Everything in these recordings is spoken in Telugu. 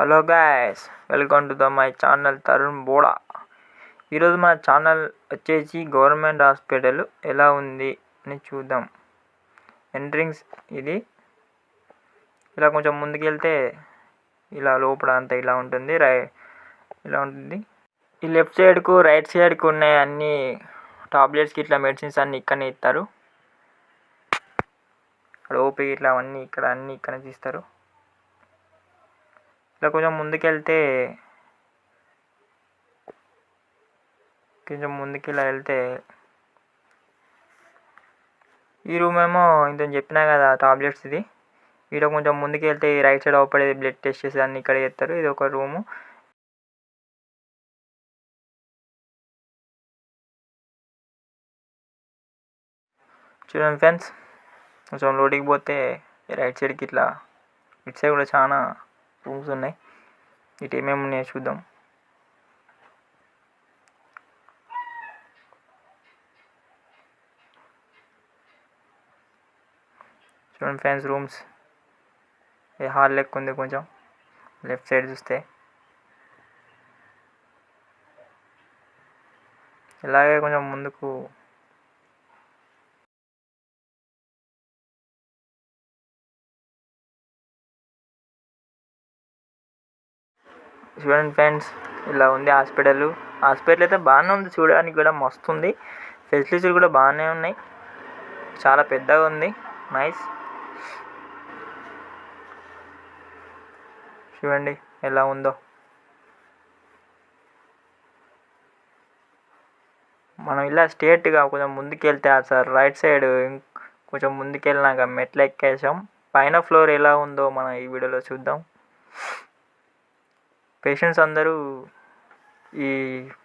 Hello guys, welcome to my channel Tarun Boda. ఈరోజు మన ఛానల్ వచ్చేసి గవర్నమెంట్ హాస్పిటల్ ఎలా ఉంది అని చూద్దాం. ఎంట్రింగ్స్ ఇది. ఇలా కొంచెం ముందుకెళ్తే ఇలా లోపల అంతా ఇలా ఉంటుంది. ఇలా ఉంటుంది. ఈ లెఫ్ట్ సైడ్కు రైట్ సైడ్కు ఉన్నాయి అన్ని టాబ్లెట్స్కి ఇట్లా మెడిసిన్స్ అన్నీ ఇక్కడనే ఇస్తారు. ఇక్కడ ఓపీ ఇట్లా అన్నీ ఇక్కడ అన్నీ ఇక్కడనే తీస్తారు. ఇలా కొంచెం ముందుకెళ్తే ఇలా వెళ్తే ఈ రూమ్ ఏమో ఇంత చెప్పినా కదా టాబ్లెట్స్ ఇది. ఇక్కడ కొంచెం ముందుకు వెళ్తే రైట్ సైడ్ అవపడేది బ్లడ్ టెస్ట్ చేసి అన్నీ ఇక్కడ చేస్తారు. ఇది ఒక రూము. చూడండి ఫ్రెండ్స్, కొంచెం లోడికి పోతే రైట్ సైడ్కి ఇట్లా ఇటు సైడ్ కూడా చాలా రూమ్స్ ఉన్నాయి. ఇటు ఏమేమి ఉన్నాయో చూద్దాం. చూడండి ఫ్రెండ్స్, రూమ్స్ హాల్ లెక్క ఉంది. కొంచెం లెఫ్ట్ సైడ్ చూస్తే ఇలాగే కొంచెం ముందుకు చూడండి ఫ్రెండ్స్, ఇలా ఉంది హాస్పిటల్ అయితే బాగానే ఉంది. చూడడానికి కూడా మస్తు ఉంది. ఫెసిలిటీస్ కూడా బాగానే ఉన్నాయి. చాలా పెద్దగా ఉంది. నైస్. చూడండి ఎలా ఉందో. మనం ఇలా స్ట్రేట్గా కొంచెం ముందుకు వెళ్తే సార్ రైట్ సైడ్ కొంచెం ముందుకు వెళ్ళినాక మెట్లు ఎక్కేసాం. పైన ఫ్లోర్ ఎలా ఉందో మనం ఈ వీడియోలో చూద్దాం. పేషెంట్స్ అందరూ ఈ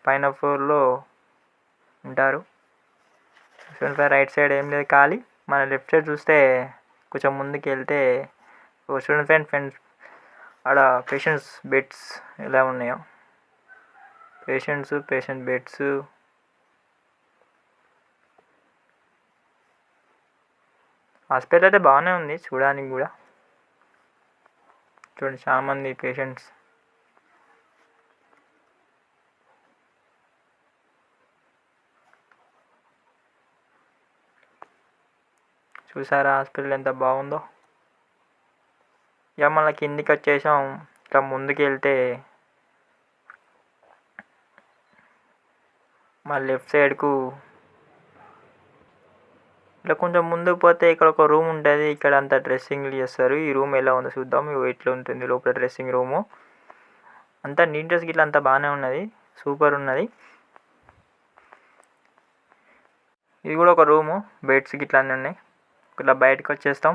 పైన ఫ్లోర్లో ఉంటారు. రైట్ సైడ్ ఏం లేదు, ఖాళీ. మన లెఫ్ట్ సైడ్ చూస్తే కొంచెం ముందుకు వెళ్తే చూడండి ఫ్రెండ్స్ ఆడ పేషెంట్స్ బెడ్స్ ఎలా ఉన్నాయో. Patient beds. హాస్పిటల్ అయితే బాగానే ఉంది చూడడానికి కూడా. చూడండి చాలామంది పేషెంట్స్. చూసారా హాస్పిటల్ ఎంత బాగుందో. ఇక మళ్ళీ కిందికి వచ్చేసాం. ఇట్లా ముందుకు వెళ్తే మా లెఫ్ట్ సైడ్కు ఇట్లా కొంచెం ముందుకు పోతే ఇక్కడ ఒక రూమ్ ఉంటుంది. ఇక్కడ అంతా డ్రెస్సింగ్లు చేస్తారు. ఈ రూమ్ ఎలా ఉందో చూద్దాం. ఇట్లా ఉంటుంది లోపల డ్రెస్సింగ్ రూము. అంతా నీట్నెస్ ఇట్లా అంతా బాగానే ఉన్నది. సూపర్ ఉన్నది. ఇది కూడా ఒక రూము. బెడ్స్ ఇట్లా అన్నీ ఉన్నాయి. ఇట్లా బయటకు వచ్చేస్తాం.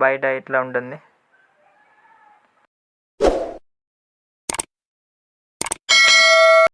బయట ఇట్లా ఉంటుంది.